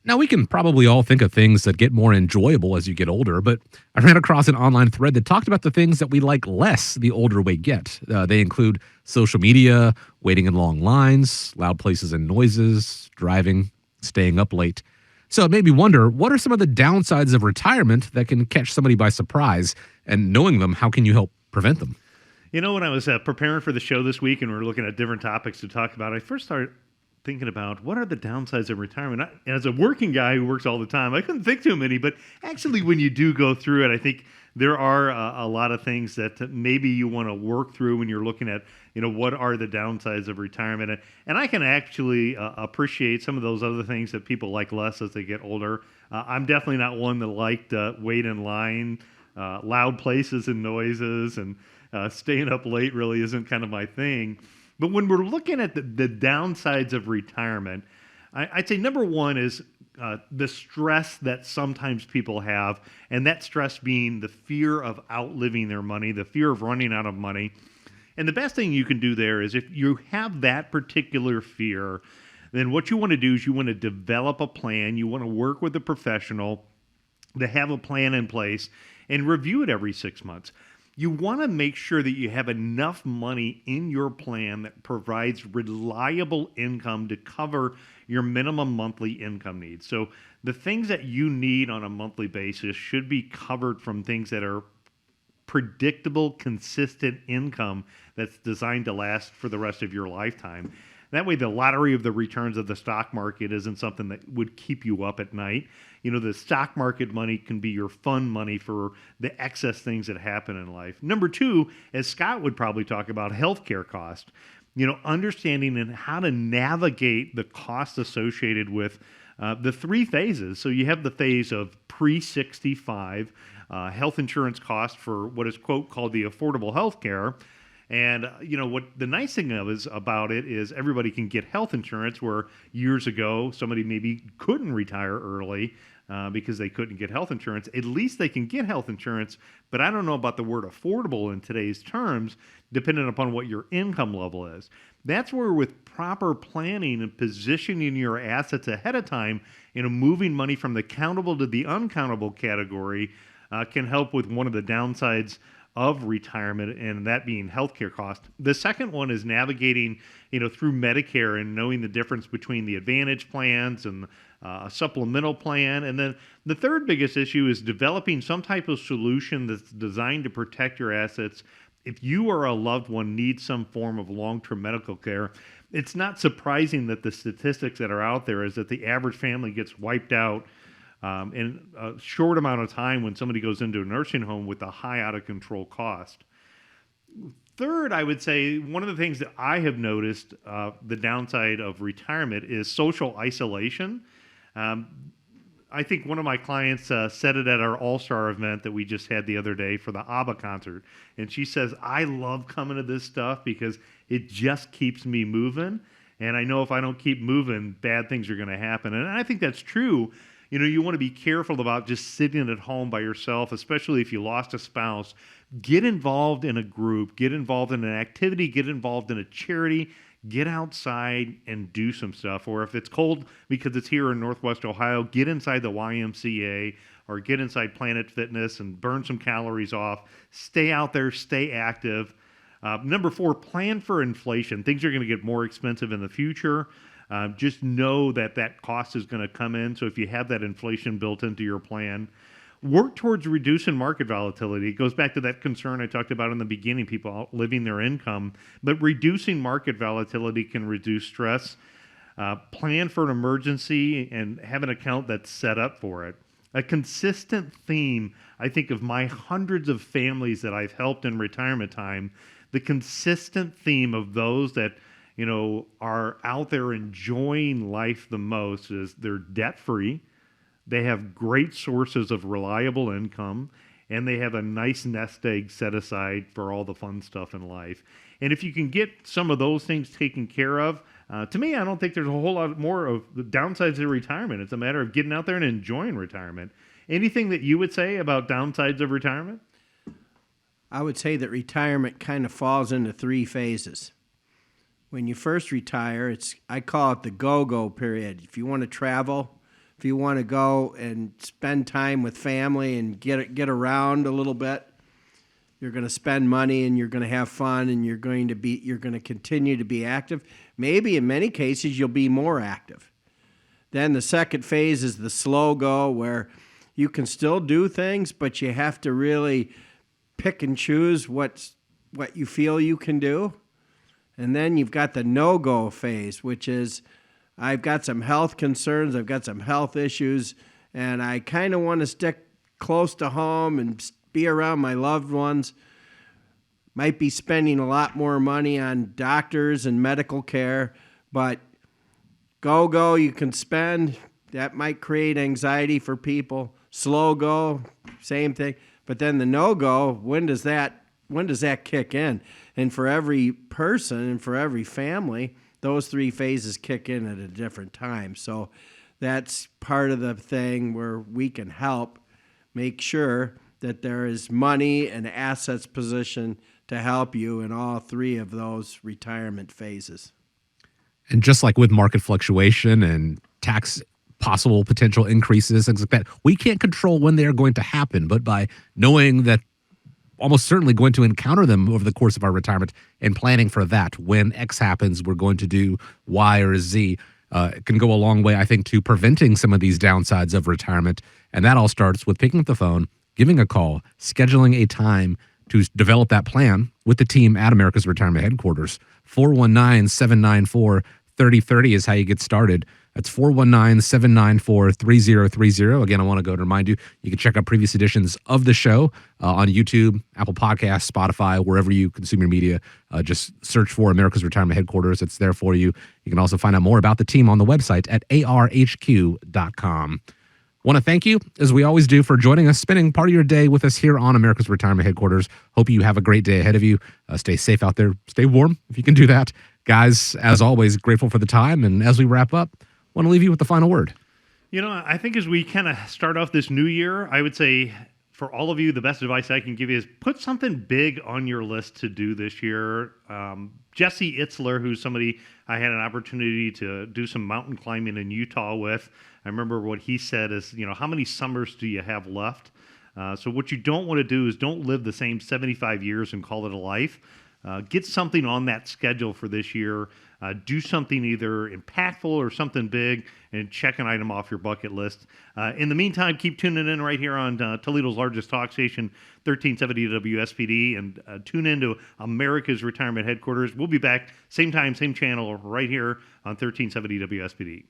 Now, we can probably all think of things that get more enjoyable as you get older, but I ran across an online thread that talked about the things that we like less the older we get. They include social media, waiting in long lines, loud places and noises, driving, staying up late. So it made me wonder, what are some of the downsides of retirement that can catch somebody by surprise? And knowing them, how can you help prevent them? When I was preparing for the show this week and we were looking at different topics to talk about, I first started thinking about what are the downsides of retirement. As a working guy who works all the time, I couldn't think too many, but actually when you do go through it, I think there are a lot of things that maybe you want to work through when you're looking at, what are the downsides of retirement. And I can actually appreciate some of those other things that people like less as they get older. I'm definitely not one that liked wait in line, loud places and noises, and staying up late really isn't kind of my thing. But when we're looking at the downsides of retirement, I'd say number one is the stress that sometimes people have, and that stress being the fear of outliving their money, the fear of running out of money. And the best thing you can do there is if you have that particular fear, then what you want to do is you want to develop a plan. You want to work with a professional to have a plan in place and review it every 6 months. You want to make sure that you have enough money in your plan that provides reliable income to cover your minimum monthly income needs. So the things that you need on a monthly basis should be covered from things that are predictable, consistent income that's designed to last for the rest of your lifetime. That way, the lottery of the returns of the stock market isn't something that would keep you up at night. The stock market money can be your fun money for the excess things that happen in life. Number two, as Scott would probably talk about, healthcare cost. Understanding and how to navigate the costs associated with the three phases. So you have the phase of pre-65, health insurance cost for what is, quote, called the affordable health care. And what the nice thing about it is everybody can get health insurance, where years ago somebody maybe couldn't retire early because they couldn't get health insurance. At least they can get health insurance, but I don't know about the word affordable in today's terms, depending upon what your income level is. That's where, with proper planning and positioning your assets ahead of time, moving money from the countable to the uncountable category can help with one of the downsides of retirement, and that being healthcare cost. The second one is navigating, through Medicare and knowing the difference between the Advantage plans and a supplemental plan. And then the third biggest issue is developing some type of solution that's designed to protect your assets. If you or a loved one needs some form of long-term medical care, it's not surprising that the statistics that are out there is that the average family gets wiped out in a short amount of time when somebody goes into a nursing home with a high out-of-control cost. Third, I would say one of the things that I have noticed, the downside of retirement, is social isolation. I think one of my clients said it at our All-Star event that we just had the other day for the ABBA concert. And she says, I love coming to this stuff because it just keeps me moving. And I know if I don't keep moving, bad things are going to happen. And I think that's true. You want to be careful about just sitting at home by yourself, especially if you lost a spouse. Get involved in a group, get involved in an activity, get involved in a charity, get outside and do some stuff. Or if it's cold because it's here in Northwest Ohio, get inside the YMCA or get inside Planet Fitness and burn some calories off. Stay out there, stay active. Number four, plan for inflation. Things are going to get more expensive in the future. Just know that cost is going to come in. So if you have that inflation built into your plan, work towards reducing market volatility. It goes back to that concern I talked about in the beginning, people outliving their income. But reducing market volatility can reduce stress. Plan for an emergency and have an account that's set up for it. A consistent theme, I think, of my hundreds of families that I've helped in retirement time, the consistent theme of those that are out there enjoying life the most is they're debt-free, they have great sources of reliable income, and they have a nice nest egg set aside for all the fun stuff in life. And if you can get some of those things taken care of, to me, I don't think there's a whole lot more of the downsides of retirement. It's a matter of getting out there and enjoying retirement. Anything that you would say about downsides of retirement? I would say that retirement kind of falls into three phases. When you first retire, I call it the go-go period. If you want to travel, if you want to go and spend time with family and get around a little bit, you're going to spend money and you're going to have fun and you're going to continue to be active. Maybe in many cases you'll be more active. Then the second phase is the slow go, where you can still do things, but you have to really pick and choose what you feel you can do. And then you've got the no-go phase, which is I've got some health concerns, I've got some health issues, and I kind of want to stick close to home and be around my loved ones. Might be spending a lot more money on doctors and medical care, but go, you can spend. That might create anxiety for people. Slow go, same thing. But then the no-go, when does that kick in? And for every person and for every family, those three phases kick in at a different time. So that's part of the thing where we can help make sure that there is money and assets positioned to help you in all three of those retirement phases. And just like with market fluctuation and tax possible potential increases, things like that, we can't control when they are going to happen. But by knowing that almost certainly going to encounter them over the course of our retirement and planning for that, when X happens, we're going to do Y or Z, it can go a long way, I think, to preventing some of these downsides of retirement. And that all starts with picking up the phone, giving a call, scheduling a time to develop that plan with the team at America's Retirement Headquarters. 419-794-3030 is how you get started. That's 419-794-3030. Again, I want to go to remind you, you can check out previous editions of the show on YouTube, Apple Podcasts, Spotify, wherever you consume your media. Just search for America's Retirement Headquarters. It's there for you. You can also find out more about the team on the website at arhq.com. Want to thank you, as we always do, for joining us, spending part of your day with us here on America's Retirement Headquarters. Hope you have a great day ahead of you. Stay safe out there. Stay warm if you can do that. Guys, as always, grateful for the time. And as we wrap up, want to leave you with the final word. You know, I think as we kind of start off this new year, I would say for all of you, the best advice I can give you is put something big on your list to do this year. Jesse Itzler, who's somebody I had an opportunity to do some mountain climbing in Utah with, I remember what he said is, you know, how many summers do you have left? So what you don't want to do is don't live the same 75 years and call it a life. Get something on that schedule for this year. Do something either impactful or something big, and check an item off your bucket list. In the meantime, keep tuning in right here on Toledo's largest talk station, 1370 WSPD, and tune into America's Retirement Headquarters. We'll be back same time, same channel, right here on 1370 WSPD.